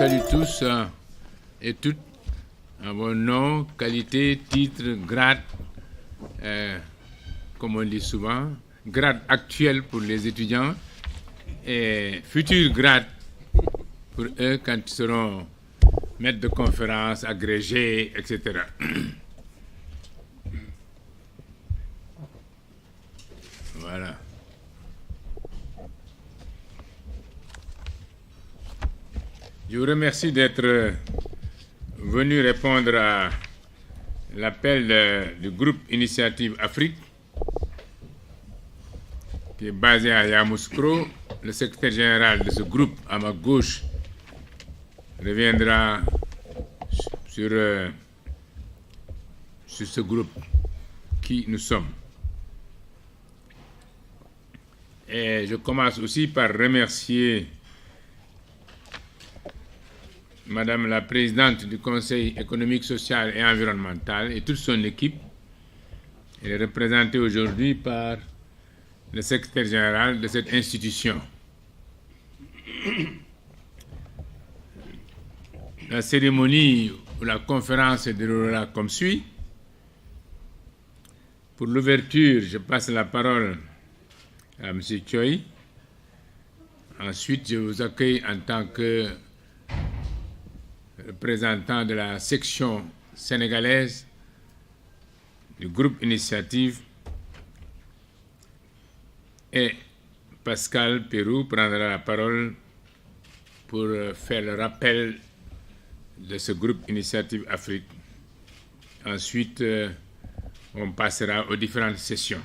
salue tous et toutes en vos noms, qualité, titre, grade, comme on dit souvent, grade actuel pour les étudiants et futur grade pour eux quand ils seront maîtres de conférences, agrégés, etc. Voilà. Je vous remercie d'être venu répondre à l'appel du groupe Initiative Afrique, qui est basé à Yamoussoukro. Le secrétaire général de ce groupe, à ma gauche, reviendra sur ce groupe qui nous sommes. Et je commence aussi par remercier Madame la Présidente du Conseil économique, social et environnemental et toute son équipe. Elle est représentée aujourd'hui par le secrétaire général de cette institution. La cérémonie ou la conférence se déroulera comme suit. Pour l'ouverture, je passe la parole à M. Choi. Ensuite, je vous accueille en tant que représentant de la section sénégalaise du groupe Initiative, et Pascal Pérou prendra la parole pour faire le rappel de ce groupe Initiative Afrique. Ensuite, on passera aux différentes sessions.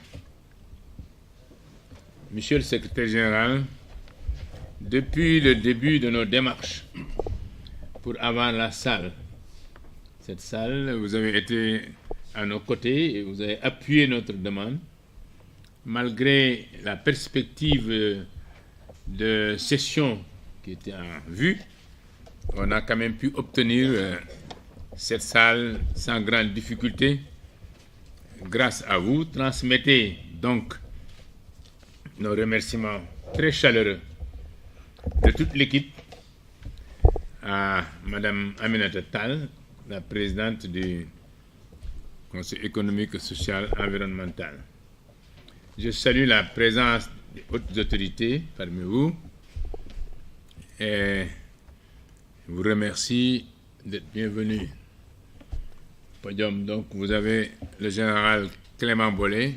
Monsieur le secrétaire général, depuis le début de nos démarches pour avoir la salle, cette salle, vous avez été à nos côtés et vous avez appuyé notre demande. Malgré la perspective de session qui était en vue, on a quand même pu obtenir cette salle sans grande difficulté. Grâce à vous, transmettez donc nos remerciements très chaleureux de toute l'équipe à Madame Aminata Tall, la présidente du Conseil économique, social et environnemental. Je salue la présence des hautes autorités parmi vous et vous remercie d'être bienvenus. Podium, donc, vous avez le général Clément Bollet,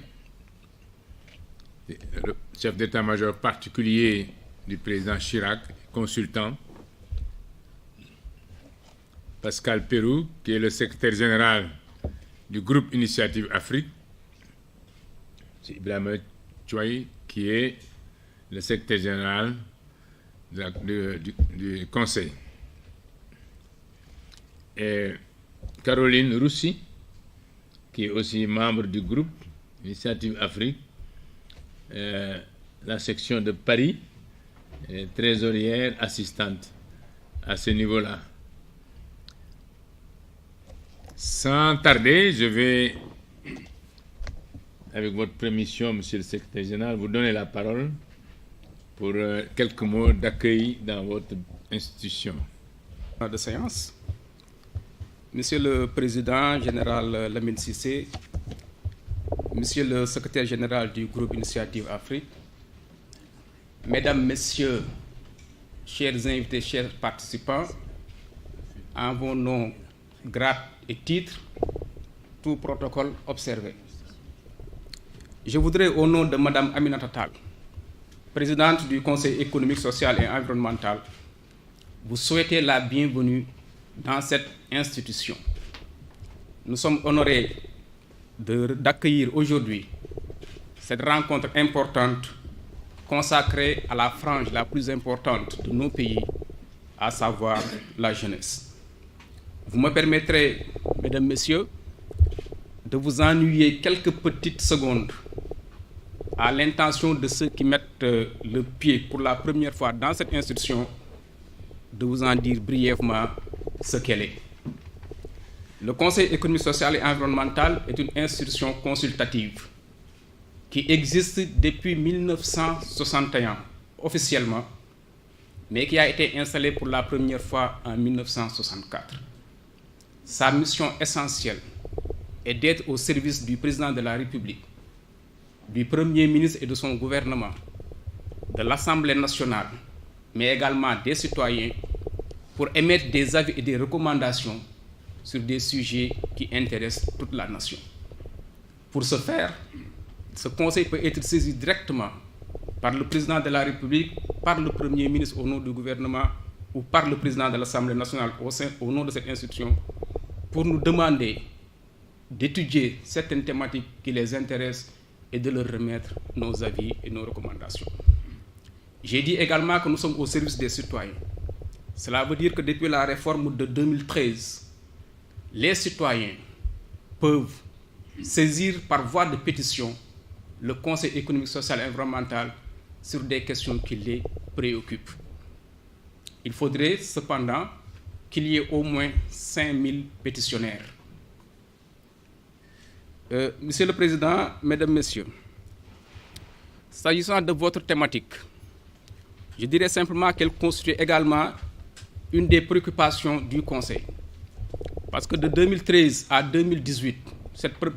le chef d'état-major particulier du président Chirac, consultant. Pascal Pérou, qui est le secrétaire général du groupe Initiative Afrique. C'est Ibrahima Choi, qui est le secrétaire général du Conseil. Et Caroline Roussi, qui est aussi membre du groupe Initiative Afrique, la section de Paris, trésorière assistante à ce niveau-là. Sans tarder, je vais, avec votre permission, Monsieur le secrétaire général, vous donner la parole pour quelques mots d'accueil dans votre institution. De séance. Monsieur le Président général Lamine Cissé, Monsieur le secrétaire général du groupe Initiative Afrique, Mesdames, Messieurs, chers invités, chers participants, en vos noms, grades et titres, tout protocole observé. Je voudrais, au nom de Madame Aminata Tall, présidente du Conseil économique, social et environnemental, vous souhaiter la bienvenue dans cette institution. Nous sommes honorés d'accueillir aujourd'hui cette rencontre importante consacrée à la frange la plus importante de nos pays, à savoir la jeunesse. Vous me permettrez, Mesdames, Messieurs, de vous ennuyer quelques petites secondes à l'intention de ceux qui mettent le pied pour la première fois dans cette institution, de vous en dire brièvement ce qu'elle est. Le Conseil économique, social et environnemental est une institution consultative qui existe depuis 1961 officiellement, mais qui a été installé pour la première fois en 1964. Sa mission essentielle est d'être au service du président de la République, du Premier ministre et de son gouvernement, de l'Assemblée nationale, mais également des citoyens, pour émettre des avis et des recommandations sur des sujets qui intéressent toute la nation. Pour ce faire, ce conseil peut être saisi directement par le président de la République, par le Premier ministre au nom du gouvernement ou par le président de l'Assemblée nationale au nom de cette institution pour nous demander d'étudier certaines thématiques qui les intéressent et de leur remettre nos avis et nos recommandations. J'ai dit également que nous sommes au service des citoyens. Cela veut dire que depuis la réforme de 2013, les citoyens peuvent saisir par voie de pétition le Conseil économique, social et environnemental sur des questions qui les préoccupent. Il faudrait cependant qu'il y ait au moins 5000 pétitionnaires. Monsieur le Président, Mesdames, Messieurs, s'agissant de votre thématique, je dirais simplement qu'elle constitue également une des préoccupations du Conseil. Parce que de 2013 à 2018,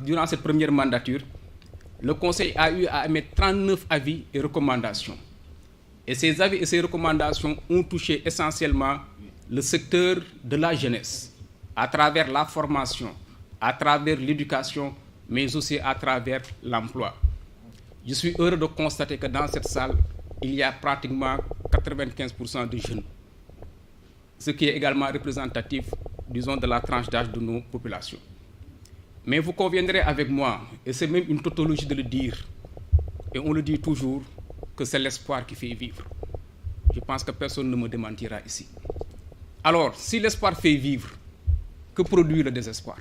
durant cette première mandature, le Conseil a eu à émettre 39 avis et recommandations. Et ces avis et ces recommandations ont touché essentiellement le secteur de la jeunesse, à travers la formation, à travers l'éducation, mais aussi à travers l'emploi. Je suis heureux de constater que dans cette salle, il y a pratiquement 95% de jeunes, ce qui est également représentatif, disons, de la tranche d'âge de nos populations. Mais vous conviendrez avec moi, et c'est même une tautologie de le dire, et on le dit toujours, que c'est l'espoir qui fait vivre. Je pense que personne ne me démentira ici. Alors, si l'espoir fait vivre, que produit le désespoir?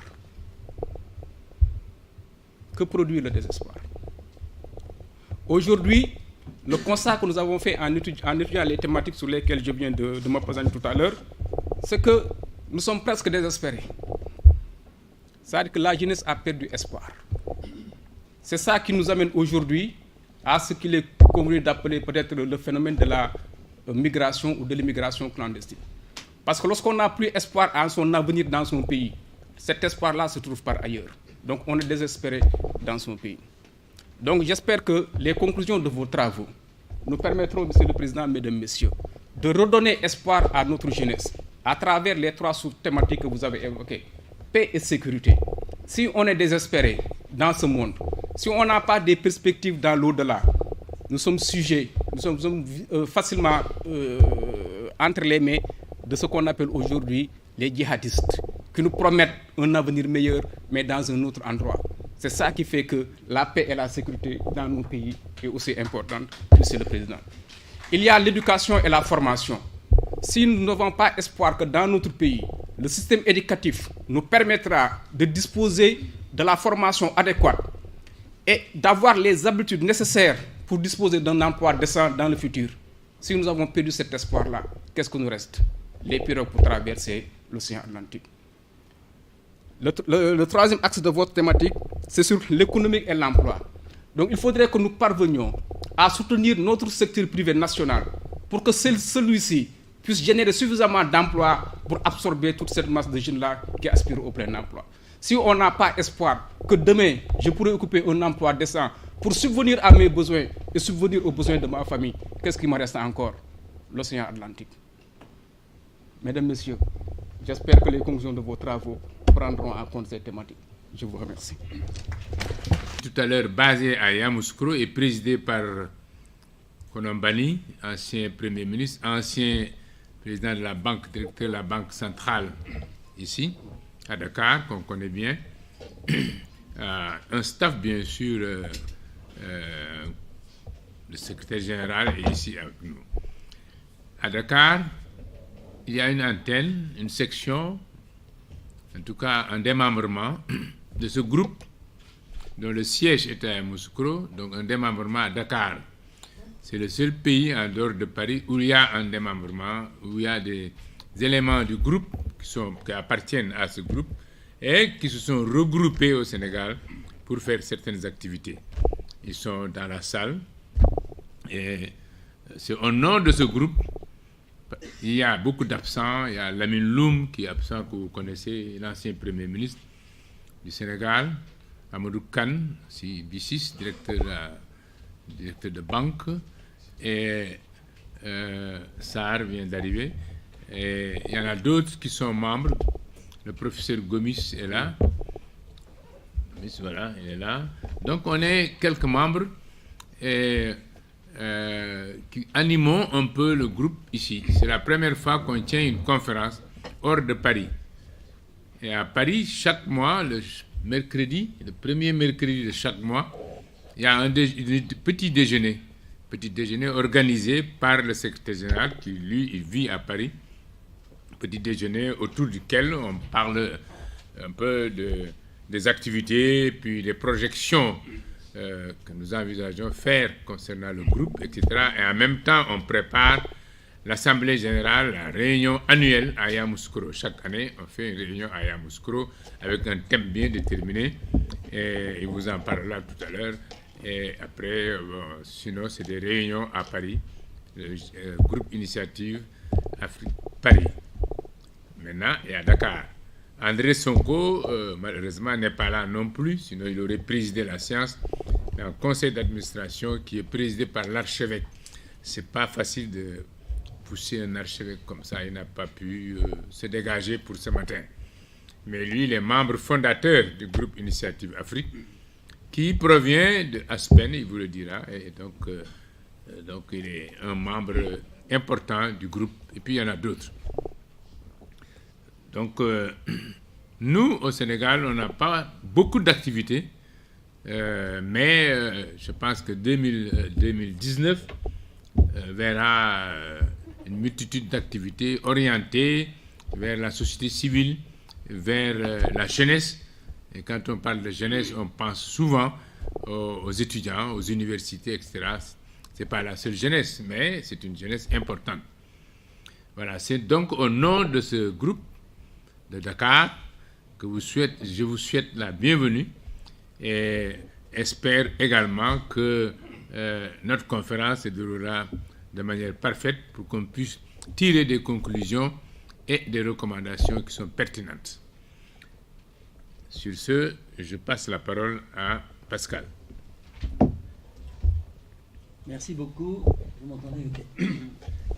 Que produit le désespoir? Aujourd'hui, le constat que nous avons fait en étudiant les thématiques sur lesquelles je viens de me présenter tout à l'heure, c'est que nous sommes presque désespérés. C'est-à-dire que la jeunesse a perdu espoir. C'est ça qui nous amène aujourd'hui à ce qu'il est convenu d'appeler peut-être le phénomène de la migration ou de l'immigration clandestine. Parce que lorsqu'on n'a plus espoir en son avenir dans son pays, cet espoir-là se trouve par ailleurs. Donc on est désespéré dans son pays. Donc j'espère que les conclusions de vos travaux nous permettront, Monsieur le Président, Mesdames, Messieurs, de redonner espoir à notre jeunesse à travers les 3 sous-thématiques que vous avez évoquées. Paix et sécurité. Si on est désespéré dans ce monde, si on n'a pas des perspectives dans l'au-delà, nous sommes sujets, nous sommes facilement entre les mains de ce qu'on appelle aujourd'hui les djihadistes, qui nous promettent un avenir meilleur, mais dans un autre endroit. C'est ça qui fait que la paix et la sécurité dans nos pays est aussi importante, Monsieur le Président. Il y a l'éducation et la formation. Si nous n'avons pas espoir que dans notre pays, le système éducatif nous permettra de disposer de la formation adéquate et d'avoir les habitudes nécessaires pour disposer d'un emploi décent dans le futur, si nous avons perdu cet espoir-là, qu'est-ce que nous reste? Les pirogues pour traverser l'océan Atlantique. Le troisième axe de votre thématique, c'est sur l'économie et l'emploi. Donc il faudrait que nous parvenions à soutenir notre secteur privé national pour que celui-ci puisse générer suffisamment d'emplois pour absorber toute cette masse de jeunes-là qui aspirent au plein emploi. Si on n'a pas espoir que demain, je pourrai occuper un emploi décent pour subvenir à mes besoins et subvenir aux besoins de ma famille, qu'est-ce qui me reste encore? L'océan Atlantique. Mesdames, Messieurs, j'espère que les conclusions de vos travaux prendront en compte ces thématiques. Je vous remercie. Tout à l'heure, basé à Yamoussoukro et présidé par Konombani, ancien Premier ministre, ancien président de la banque, directeur de la Banque centrale ici, à Dakar, qu'on connaît bien. Un staff, bien sûr, le secrétaire général est ici avec nous. À Dakar, il y a une antenne, une section, en tout cas un démembrement de ce groupe dont le siège est à Yamoussoukro, donc un démembrement à Dakar. C'est le seul pays en dehors de Paris où il y a un démembrement, où il y a des éléments du groupe qui appartiennent à ce groupe et qui se sont regroupés au Sénégal pour faire certaines activités. Ils sont dans la salle et c'est au nom de ce groupe il y a beaucoup d'absents. Il y a Lamine Loum qui est absent, que vous connaissez, l'ancien Premier ministre du Sénégal. Amadou Kane, aussi B6, directeur de banque. Et Sarr vient d'arriver. Et il y en a d'autres qui sont membres. Le professeur Gomis est là. Gomis, voilà, il est là. Donc on est quelques membres et, qui animons un peu le groupe ici. C'est la première fois qu'on tient une conférence hors de Paris. Et à Paris, chaque mois, le premier mercredi de chaque mois, il y a un petit déjeuner organisé par le secrétaire général qui, lui, il vit à Paris. Petit déjeuner autour duquel on parle un peu des activités, puis des projections que nous envisageons faire concernant le groupe, etc. Et en même temps, on prépare l'Assemblée générale, la réunion annuelle à Yamoussoukro. Chaque année, on fait une réunion à Yamoussoukro avec un thème bien déterminé. Et il vous en parlera tout à l'heure. Et après, sinon, c'est des réunions à Paris, le groupe Initiative Afrique Paris. Maintenant, et à Dakar. André Sonko, malheureusement, n'est pas là non plus, sinon il aurait présidé la séance dans un conseil d'administration qui est présidé par l'archevêque. C'est pas facile de pousser un archevêque comme ça, il n'a pas pu se dégager pour ce matin. Mais lui, il est membre fondateur du groupe Initiative Afrique, qui provient de Aspen, il vous le dira, et donc il est un membre important du groupe, et puis il y en a d'autres. Donc, nous, au Sénégal, on n'a pas beaucoup d'activités, mais je pense que 2019 verra une multitude d'activités orientées vers la société civile, vers la jeunesse. Et quand on parle de jeunesse, on pense souvent aux étudiants, aux universités, etc. Ce n'est pas la seule jeunesse, mais c'est une jeunesse importante. Voilà, c'est donc au nom de ce groupe de Dakar que je vous souhaite la bienvenue et espère également que notre conférence se déroulera de manière parfaite pour qu'on puisse tirer des conclusions et des recommandations qui sont pertinentes. Sur ce, je passe la parole à Pascal. Merci beaucoup. Vous m'entendez? Okay.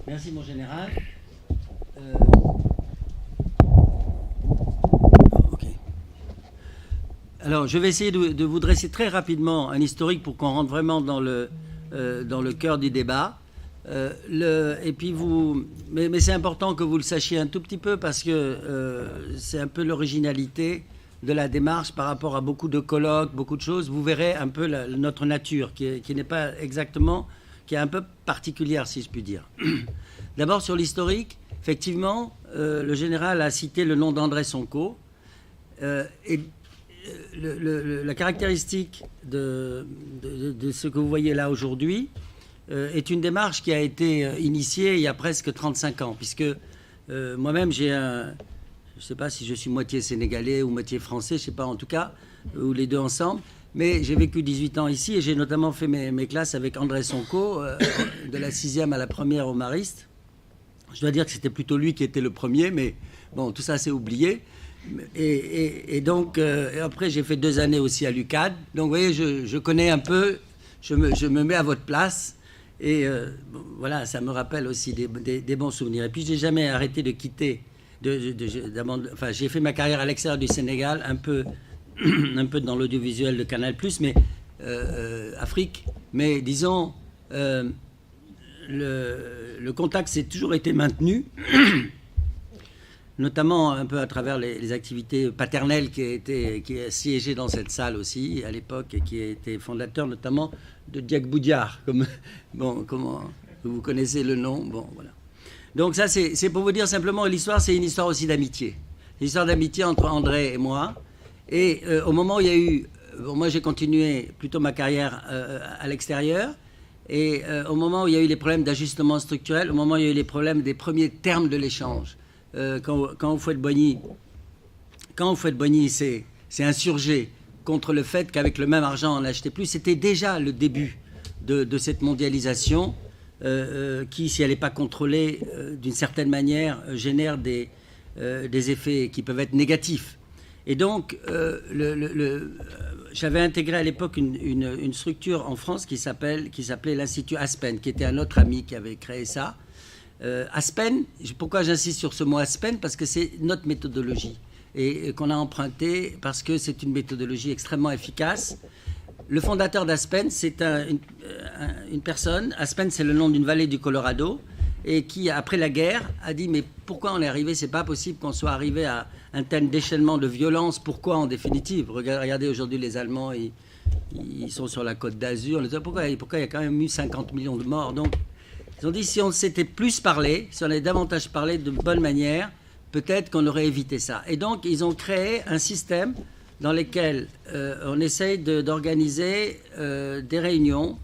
Merci, mon général. Alors, je vais essayer de vous dresser très rapidement un historique pour qu'on rentre vraiment dans le cœur du débat. Et puis mais c'est important que vous le sachiez un tout petit peu parce que c'est un peu l'originalité de la démarche par rapport à beaucoup de colloques, beaucoup de choses. Vous verrez un peu notre nature qui n'est pas exactement, qui est un peu particulière, si je puis dire. D'abord, sur l'historique, effectivement, le général a cité le nom d'André Sonko. Et la caractéristique de ce que vous voyez là aujourd'hui est une démarche qui a été initiée il y a presque 35 ans, puisque moi-même je ne sais pas si je suis moitié sénégalais ou moitié français, je ne sais pas en tout cas, ou les deux ensemble, mais j'ai vécu 18 ans ici et j'ai notamment fait mes classes avec André Sonko, de la 6e à la 1er au Mariste. Je dois dire que c'était plutôt lui qui était le premier, mais bon, tout ça c'est oublié. Et donc, après, j'ai fait 2 années aussi à l'UCAD. Donc, vous voyez, je connais un peu, je me mets à votre place. Et voilà, ça me rappelle aussi des bons souvenirs. Et puis, je n'ai jamais arrêté de quitter. Enfin, j'ai fait ma carrière à l'extérieur du Sénégal, un peu dans l'audiovisuel de Canal+, mais Afrique. Mais disons, le contact s'est toujours été maintenu. Notamment un peu à travers les activités paternelles qui a siégé dans cette salle aussi à l'époque et qui a été fondateur notamment de Diak Boudiar, comment vous connaissez le nom, bon voilà. Donc ça c'est pour vous dire simplement l'histoire, c'est une histoire aussi d'amitié, l'histoire d'amitié entre André et moi. Et au moment où il y a eu, moi j'ai continué plutôt ma carrière à l'extérieur. Et au moment où il y a eu les problèmes d'ajustement structurel, au moment où il y a eu les problèmes des premiers termes de l'échange. Quand Houphouët-Boigny s'est insurgé contre le fait qu'avec le même argent on n'achetait plus, c'était déjà le début de cette mondialisation qui, si elle n'est pas contrôlée d'une certaine manière, génère des effets qui peuvent être négatifs. Et donc, j'avais intégré à l'époque une structure en France qui s'appelait l'Institut Aspen, qui était un autre ami qui avait créé ça. Aspen, pourquoi j'insiste sur ce mot Aspen? Parce que c'est notre méthodologie et qu'on a empruntée parce que c'est une méthodologie extrêmement efficace. Le fondateur d'Aspen, c'est une personne. Aspen, c'est le nom d'une vallée du Colorado, et qui, après la guerre, a dit mais pourquoi on est arrivé? C'est pas possible qu'on soit arrivé à un tel déchaînement de violence. Pourquoi, en définitive? Regardez aujourd'hui les Allemands, ils sont sur la côte d'Azur. Pourquoi il y a quand même eu 50 millions de morts? Donc, ils ont dit si on s'était plus parlé, si on avait davantage parlé de bonne manière, peut-être qu'on aurait évité ça. Et donc, ils ont créé un système dans lequel on essaye d'organiser des réunions,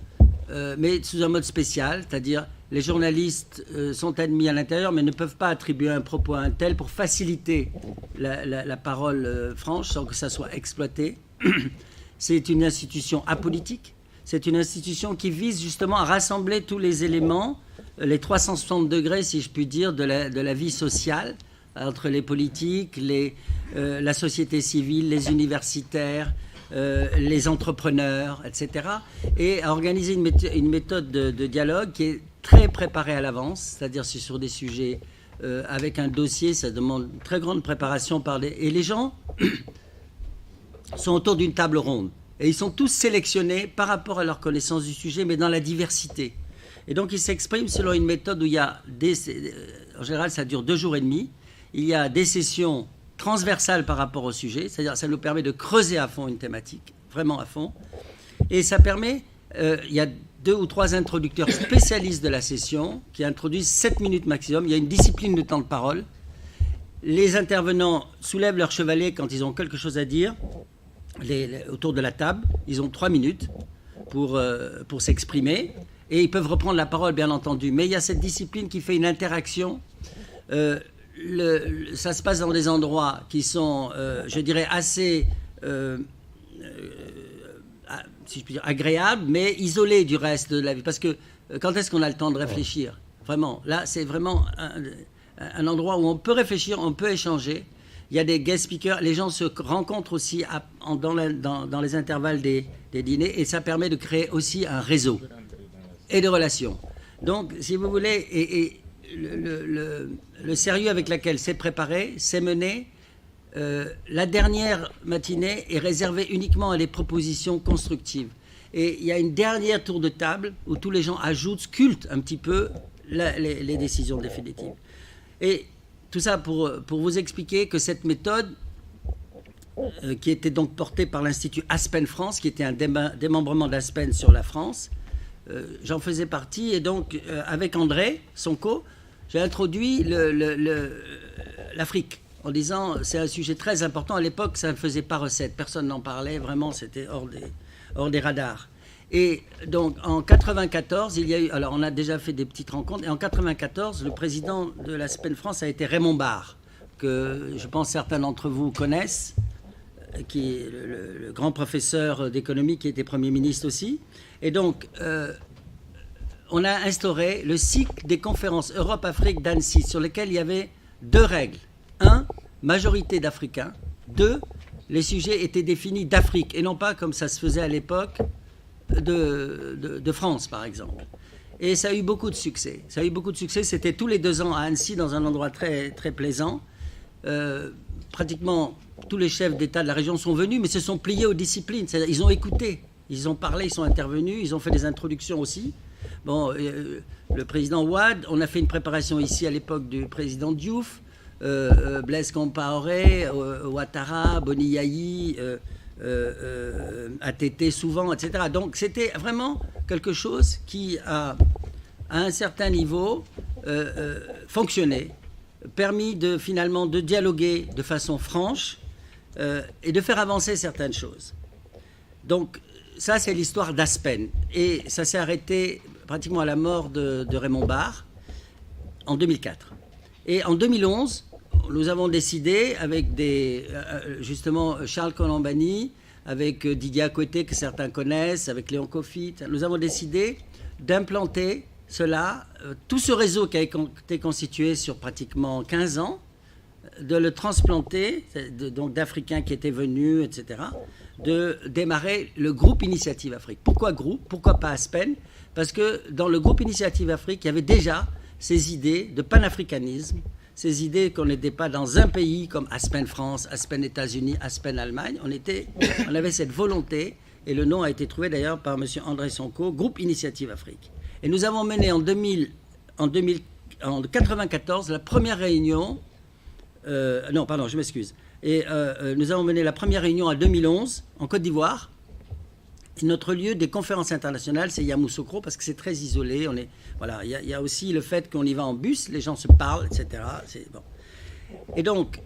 mais sous un mode spécial, c'est-à-dire les journalistes sont admis à l'intérieur, mais ne peuvent pas attribuer un propos à un tel pour faciliter la parole franche sans que ça soit exploité. C'est une institution apolitique. C'est une institution qui vise justement à rassembler tous les éléments, les 360 degrés, si je puis dire, de la vie sociale, entre les politiques, la société civile, les universitaires, les entrepreneurs, etc. Et à organiser une méthode de dialogue qui est très préparée à l'avance, c'est-à-dire c'est sur des sujets avec un dossier, ça demande une très grande préparation et les gens sont autour d'une table ronde. Et ils sont tous sélectionnés par rapport à leur connaissance du sujet, mais dans la diversité. Et donc, ils s'expriment selon une méthode où il y a en général, ça dure 2 jours et demi. Il y a des sessions transversales par rapport au sujet, c'est-à-dire ça nous permet de creuser à fond une thématique, vraiment à fond. Et ça permet, il y a 2 ou 3 introducteurs spécialistes de la session qui introduisent 7 minutes maximum. Il y a une discipline de temps de parole. Les intervenants soulèvent leur chevalet quand ils ont quelque chose à dire. Autour de la table, ils ont 3 minutes pour s'exprimer et ils peuvent reprendre la parole, bien entendu. Mais il y a cette discipline qui fait une interaction. Ça se passe dans des endroits qui sont, je dirais, assez, si je puis dire, agréables, mais isolés du reste de la vie. Parce que quand est-ce qu'on a le temps de réfléchir? Vraiment, là, c'est vraiment un endroit où on peut réfléchir, on peut échanger. Il y a des guest speakers, les gens se rencontrent aussi dans les intervalles des dîners et ça permet de créer aussi un réseau et de relations. Donc, si vous voulez, et le sérieux avec lequel c'est préparé, c'est mené, la dernière matinée est réservée uniquement à des propositions constructives. Et il y a une dernière tour de table où tous les gens ajoutent, sculptent un petit peu les décisions définitives. Et tout ça pour vous expliquer que cette méthode, qui était donc portée par l'Institut Aspen France, qui était un démembrement d'Aspen sur la France, j'en faisais partie. Et donc, avec André Sonko, j'ai introduit l'Afrique en disant c'est un sujet très important. À l'époque, ça ne faisait pas recette. Personne n'en parlait. Vraiment, c'était hors des radars. Et donc, en 1994, il y a eu... Alors, on a déjà fait des petites rencontres. Et en 1994, le président de l'Aspen France a été Raymond Barre, que je pense certains d'entre vous connaissent, qui est le grand professeur d'économie, qui était Premier ministre aussi. Et donc, on a instauré le cycle des conférences Europe-Afrique d'Annecy, sur lesquelles il y avait 2 règles. 1, majorité d'Africains. 2, les sujets étaient définis d'Afrique, et non pas comme ça se faisait à l'époque, de France, par exemple. Et ça a eu beaucoup de succès. C'était tous les 2 ans à Annecy, dans un endroit très, très plaisant. Pratiquement tous les chefs d'État de la région sont venus, mais se sont pliés aux disciplines. C'est-à-dire, ils ont écouté, ils ont parlé, ils sont intervenus, ils ont fait des introductions aussi. Bon, le président Wade, on a fait une préparation ici à l'époque du président Diouf, Blaise Compaoré, Ouattara, Boni Yayi, ATT souvent, etc. Donc c'était vraiment quelque chose qui a, à un certain niveau, fonctionné, permis finalement de dialoguer de façon franche et de faire avancer certaines choses. Donc ça, c'est l'histoire d'Aspen. Et ça s'est arrêté pratiquement à la mort de Raymond Barre en 2004. Et en 2011, nous avons décidé, avec justement Charles Colombani, avec Didier Akwete, que certains connaissent, avec Léon Coffy, nous avons décidé d'implanter tout ce réseau qui a été constitué sur pratiquement 15 ans, de le transplanter, donc d'Africains qui étaient venus, etc., de démarrer le groupe Initiative Afrique. Pourquoi groupe? Pourquoi pas Aspen? Parce que dans le groupe Initiative Afrique, il y avait déjà ces idées de panafricanisme, ces idées qu'on n'était pas dans un pays comme Aspen France, Aspen États-Unis, Aspen Allemagne. On avait cette volonté, et le nom a été trouvé d'ailleurs par M. André Sonko, groupe Initiative Afrique. Et nous avons mené en 1994 la première réunion. Non, pardon, je m'excuse. Et nous avons mené la première réunion en 2011 en Côte d'Ivoire. Et notre lieu des conférences internationales, c'est Yamoussoukro, parce que c'est très isolé. Voilà, il y a aussi le fait qu'on y va en bus, les gens se parlent, etc. Bon. Et donc,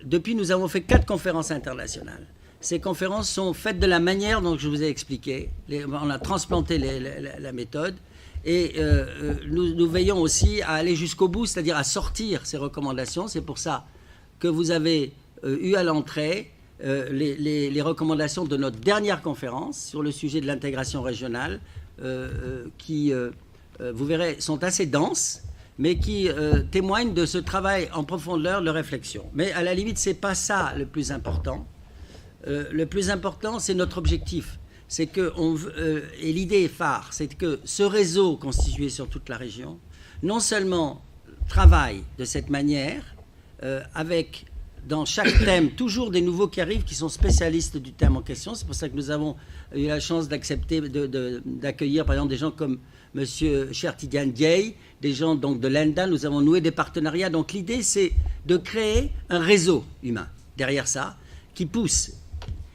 depuis, nous avons fait 4 conférences internationales. Ces conférences sont faites de la manière dont je vous ai expliqué. On a transplanté la méthode. Et nous veillons aussi à aller jusqu'au bout, c'est-à-dire à sortir ces recommandations. C'est pour ça que vous avez eu à l'entrée les recommandations de notre dernière conférence sur le sujet de l'intégration régionale, qui, vous verrez, sont assez denses, mais qui témoignent de ce travail en profondeur de réflexion. Mais à la limite, ce n'est pas ça le plus important. Le plus important, c'est notre objectif. C'est que et l'idée phare, c'est que ce réseau constitué sur toute la région, non seulement travaille de cette manière, avec dans chaque thème toujours des nouveaux qui arrivent, qui sont spécialistes du thème en question. C'est pour ça que nous avons eu la chance d'accueillir par exemple des gens comme M. Chertidiane Dieye, des gens donc de l'ENDA. Nous avons noué des partenariats. Donc l'idée, c'est de créer un réseau humain derrière ça, qui pousse.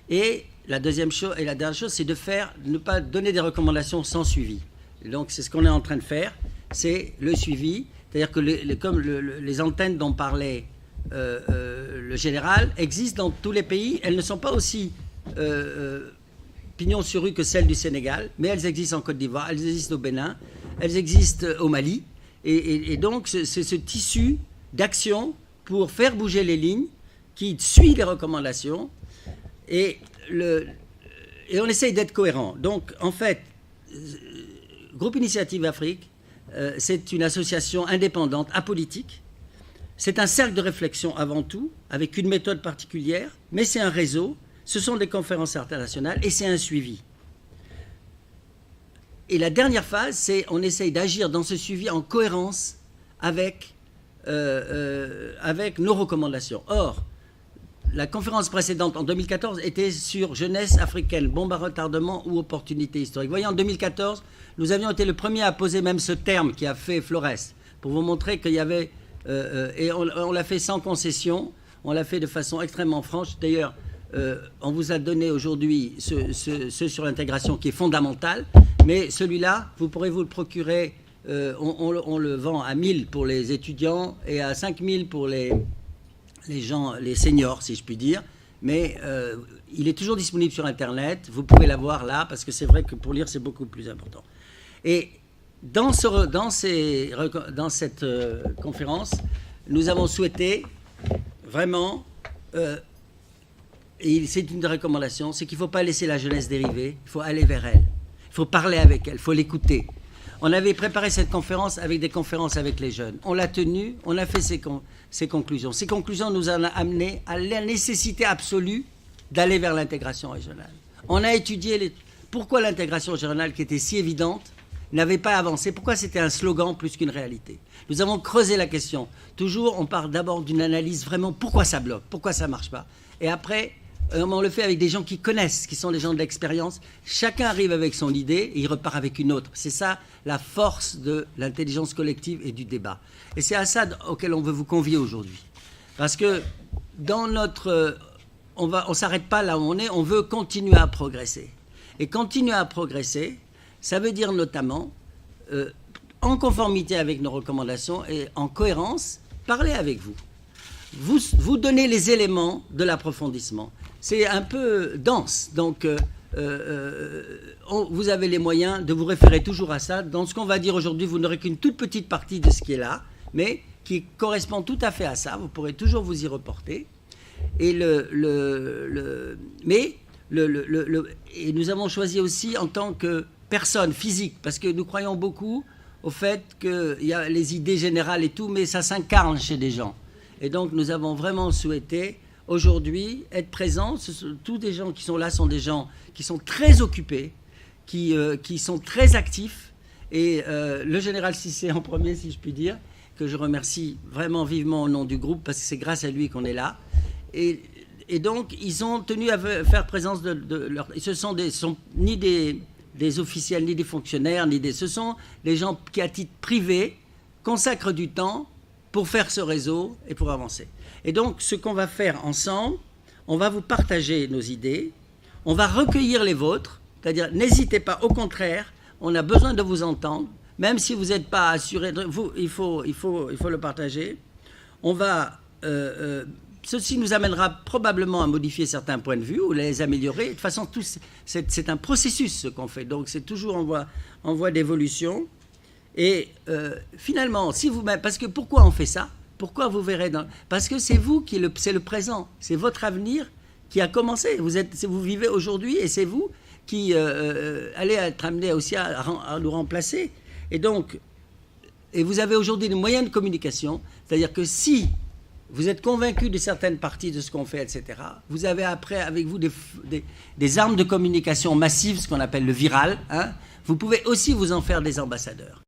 Et la deuxième chose, et la dernière chose, c'est de ne pas donner des recommandations sans suivi. Donc c'est ce qu'on est en train de faire, c'est le suivi. C'est-à-dire que comme les antennes dont parlait le général existent dans tous les pays. Elles ne sont pas aussi pignon sur rue que celles du Sénégal, mais elles existent en Côte d'Ivoire, elles existent au Bénin, elles existent au Mali. Et donc c'est ce tissu d'action pour faire bouger les lignes qui suit les recommandations. Et on essaye d'être cohérent. Donc, en fait, Groupe Initiative Afrique, c'est une association indépendante, apolitique. C'est un cercle de réflexion avant tout, avec une méthode particulière, mais c'est un réseau, ce sont des conférences internationales et c'est un suivi. Et la dernière phase, c'est on essaye d'agir dans ce suivi en cohérence avec nos recommandations. Or, la conférence précédente, en 2014, était sur jeunesse africaine, bombe à retardement ou opportunité historique. Vous voyez, en 2014, nous avions été le premier à poser même ce terme qui a fait Flores, pour vous montrer qu'il y avait... et on l'a fait sans concession, on l'a fait de façon extrêmement franche. D'ailleurs, on vous a donné aujourd'hui ce sur l'intégration qui est fondamental, mais celui-là, vous pourrez vous le procurer, on le vend à 1000 pour les étudiants et à 5000 pour les gens, les seniors, si je puis dire, mais il est toujours disponible sur Internet. Vous pouvez l'avoir là, parce que c'est vrai que pour lire, c'est beaucoup plus important. Et dans cette conférence, nous avons souhaité vraiment, et c'est une des recommandations, c'est qu'il ne faut pas laisser la jeunesse dériver, il faut aller vers elle, il faut parler avec elle, il faut l'écouter. On avait préparé cette conférence avec des conférences avec les jeunes. On l'a tenue, on a fait ces conclusions. Ces conclusions nous ont amené à la nécessité absolue d'aller vers l'intégration régionale. On a étudié pourquoi l'intégration régionale, qui était si évidente, n'avait pas avancé. Pourquoi c'était un slogan plus qu'une réalité. Nous avons creusé la question. Toujours, on part d'abord d'une analyse vraiment pourquoi ça bloque, pourquoi ça ne marche pas. Et après, on le fait avec des gens qui connaissent, qui sont des gens de l'expérience. Chacun arrive avec son idée et il repart avec une autre. C'est ça la force de l'intelligence collective et du débat. Et c'est à ça auquel on veut vous convier aujourd'hui. Parce que dans notre... on ne s'arrête pas là où on est, on veut continuer à progresser. Et continuer à progresser, ça veut dire notamment, en conformité avec nos recommandations et en cohérence, parler avec vous. Vous donnez les éléments de l'approfondissement. C'est un peu dense, donc vous avez les moyens de vous référer toujours à ça. Dans ce qu'on va dire aujourd'hui, vous n'aurez qu'une toute petite partie de ce qui est là, mais qui correspond tout à fait à ça. Vous pourrez toujours vous y reporter. Et et nous avons choisi aussi en tant que personne physique, parce que nous croyons beaucoup au fait qu'il y a les idées générales et tout, mais ça s'incarne chez des gens. Et donc nous avons vraiment souhaité aujourd'hui être présents. Tous des gens qui sont là sont des gens qui sont très occupés, qui sont très actifs. Et le général Cissé en premier, si je puis dire, que je remercie vraiment vivement au nom du groupe, parce que c'est grâce à lui qu'on est là. Et donc, ils ont tenu à faire présence de leur... Ce sont ni des officiels, ni des fonctionnaires, ce sont des gens qui, à titre privé, consacrent du temps pour faire ce réseau et pour avancer. Et donc, ce qu'on va faire ensemble, on va vous partager nos idées, on va recueillir les vôtres, c'est-à-dire, n'hésitez pas, au contraire, on a besoin de vous entendre, même si vous n'êtes pas assuré, il faut le partager. On va... ceci nous amènera probablement à modifier certains points de vue ou les améliorer. De toute façon, c'est un processus ce qu'on fait. Donc, c'est toujours en voie d'évolution. Et finalement, parce que pourquoi on fait ça? Pourquoi vous verrez parce que c'est vous c'est le présent. C'est votre avenir qui a commencé. Vous vivez aujourd'hui et c'est vous qui allez être amené aussi à nous remplacer. Et donc, vous avez aujourd'hui des moyens de communication. C'est-à-dire que si vous êtes convaincu de certaines parties de ce qu'on fait, etc., vous avez après avec vous des armes de communication massives, ce qu'on appelle le viral. Hein. Vous pouvez aussi vous en faire des ambassadeurs.